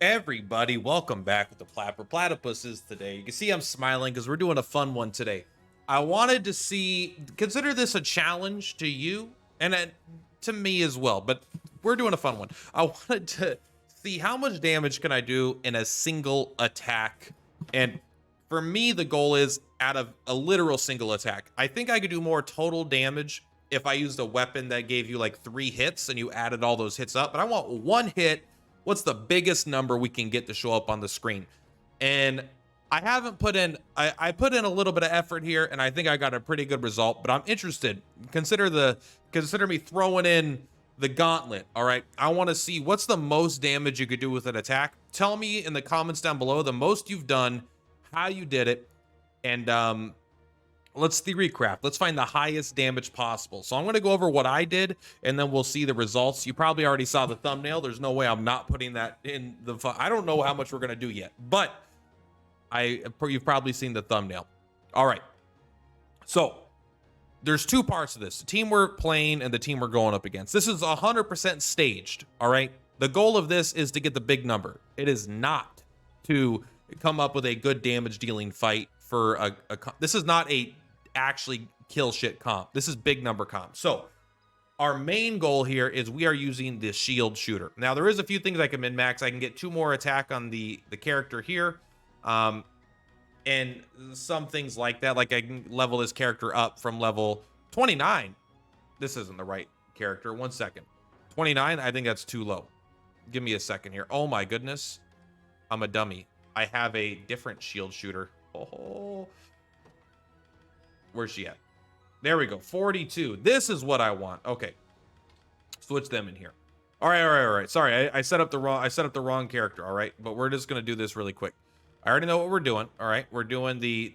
Everybody, welcome back with the Purplatypuses today. You can see I'm smiling because we're doing a fun one today. I wanted to consider this a challenge to you and to me as well, but we're doing a fun one. I wanted to see how much damage can I do in a single attack. And for me, the goal is out of a literal single attack. I think I could do more total damage if I used a weapon that gave you like 3 hits and you added all those hits up, but I want one hit. What's the biggest number we can get to show up on the screen? And I haven't put in, I put in a little bit of effort here, and I think I got a pretty good result, but I'm interested. Consider me throwing in the gauntlet. All right, I want to see what's the most damage you could do with an attack. Tell me in the comments down below the most you've done, how you did it, and let's theorycraft. Let's find the highest damage possible. So I'm going to go over what I did, and then we'll see the results. You probably already saw the thumbnail. There's no way I'm not putting that in the I don't know how much we're going to do yet, but you've probably seen the thumbnail. All right. So there's 2 parts of this: the team we're playing and the team we're going up against. This is 100% staged. All right. The goal of this is to get the big number. It is not to come up with a good damage dealing fight for this is not a actually kill shit comp. This is big number comp. So our main goal here is we are using the shield shooter. Now there is a few things I can min max. I can get 2 more attack on the character here, and some things like that. Like I can level this character up from level 29. This isn't the right character. 1 second. 29. I think that's too low. Give me a second here. Oh my goodness, I'm a dummy. I have a different shield shooter. Oh, where's she at? There we go. 42. This is what I want. Okay, switch them in here. All right. Sorry, I set up the wrong character. All right, but we're just gonna do this really quick. I already know what we're doing. All right, we're doing the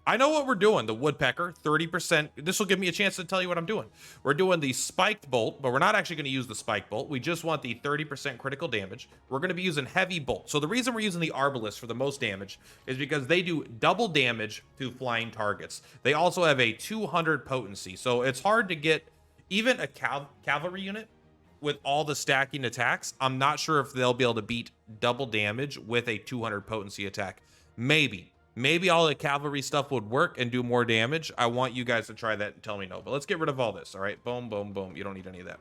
I know what we're doing. The woodpecker, 30%. This will give me a chance to tell you what I'm doing. We're doing the spiked bolt, but we're not actually going to use the spiked bolt. We just want the 30% critical damage. We're going to be using heavy bolt. So the reason we're using the arbalist for the most damage is because they do double damage to flying targets. They also have a 200 potency. So it's hard to get even a cavalry unit with all the stacking attacks. I'm not sure if they'll be able to beat double damage with a 200 potency attack. Maybe all the cavalry stuff would work and do more damage. I want you guys to try that and tell me no. But let's get rid of all this. All right, boom, boom, boom. You don't need any of that.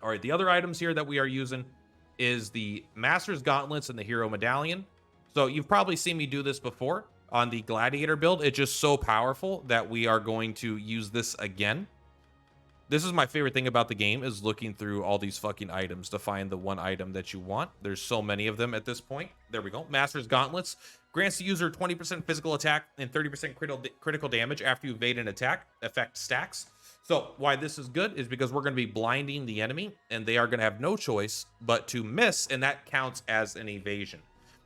All right, the other items here that we are using is the Master's Gauntlets and the Hero Medallion. So you've probably seen me do this before on the Gladiator build. It's just so powerful that we are going to use this again. This is my favorite thing about the game, is looking through all these fucking items to find the one item that you want. There's so many of them at this point. There we go. Master's Gauntlets grants the user 20% physical attack and 30% critical damage after you evade an attack. Effect stacks. So why this is good is because we're going to be blinding the enemy, and they are going to have no choice but to miss, and that counts as an evasion.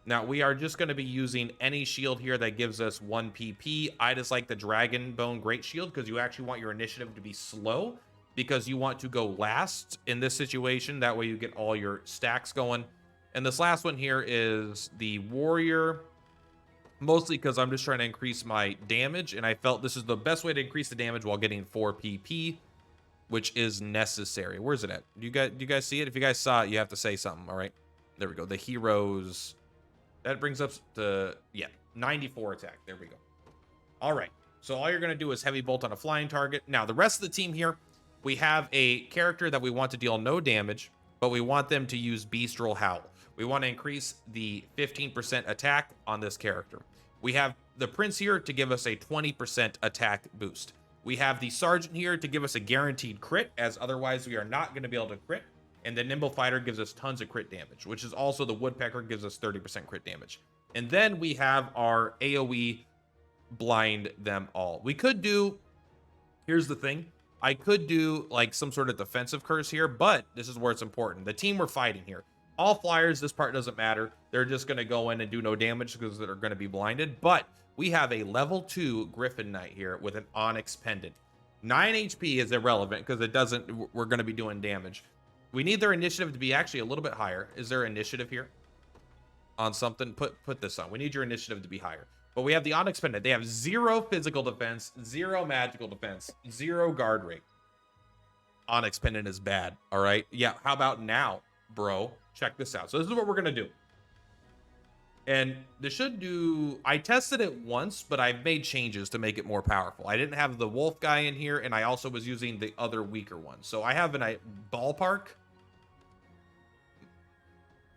Now, we are just going to be using any shield here that gives us 1 PP. I just like the Dragon Bone Great Shield because you actually want your initiative to be slow, because you want to go last in this situation. That way you get all your stacks going. And this last one here is the Warrior, mostly because I'm just trying to increase my damage, and I felt this is the best way to increase the damage while getting 4 PP, which is necessary. Where's it at? Do you guys see it? If you guys saw it, you have to say something. All right, there we go. The heroes, that brings up to 94 attack. There we go. All right, so all you're gonna do is heavy bolt on a flying target. Now the rest of the team here, we have a character that we want to deal no damage, but we want them to use Bestial Howl. We want to increase the 15% attack on this character. We have the Prince here to give us a 20% attack boost. We have the Sergeant here to give us a guaranteed crit, as otherwise we are not going to be able to crit. And the Nimble Fighter gives us tons of crit damage, which is also the Woodpecker gives us 30% crit damage. And then we have our AoE blind them all. We could do, here's the thing, I could do like some sort of defensive curse here, but this is where it's important. The team we're fighting here, all flyers, this part doesn't matter. They're just going to go in and do no damage because they're going to be blinded. But we have a level 2 Griffin Knight here with an Onyx Pendant. 9 HP is irrelevant because it doesn't, we're going to be doing damage. We need their initiative to be actually a little bit higher. Is there initiative here on something? Put this on. We need your initiative to be higher. But we have the Onyx Pendant. They have 0 physical defense, 0 magical defense, 0 guard rate. Onyx Pendant is bad. All right. Yeah. How about now? bro, check this out. So this is what we're gonna do. And this should do, I tested it once, but I've made changes to make it more powerful. I didn't have the wolf guy in here, and I also was using the other weaker one. So I have a ballpark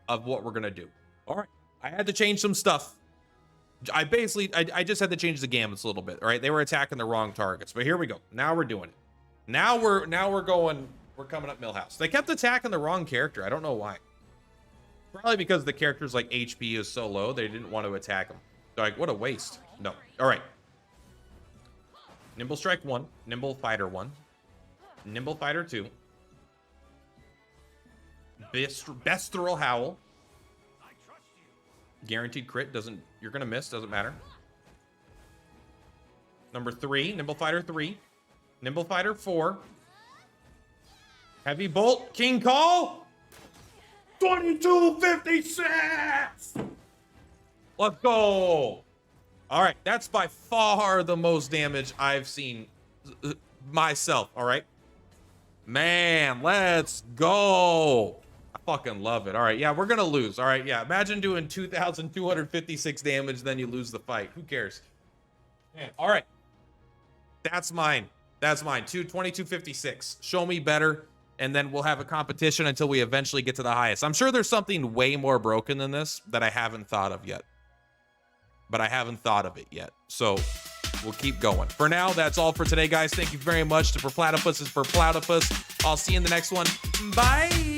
of what we're gonna do. All right, I had to change some stuff. I just had to change the gamuts a little bit. All right, they were attacking the wrong targets, but here we go. Now we're doing it. Now we're coming up Millhouse. They kept attacking the wrong character. I don't know why. Probably because the character's like HP is so low, they didn't want to attack him. They're like, what a waste. No. All right. Nimble Strike 1, Nimble Fighter 1, Nimble Fighter 2, Bestial Howl. Guaranteed crit, you're gonna miss, doesn't matter. Number 3, Nimble Fighter 3, Nimble Fighter 4, Heavy Bolt, King Call. 2256. Let's go. All right, that's by far the most damage I've seen myself. All right, man, let's go. I fucking love it. All right, yeah, we're gonna lose. All right, yeah, imagine doing 2256 damage, then you lose the fight. Who cares? Man, all right, that's mine. 2256. Show me better. And then we'll have a competition until we eventually get to the highest. I'm sure there's something way more broken than this that I haven't thought of yet. But I haven't thought of it yet. So we'll keep going. For now, that's all for today, guys. Thank you very much to Purplatypus is for Platypus. I'll see you in the next one. Bye.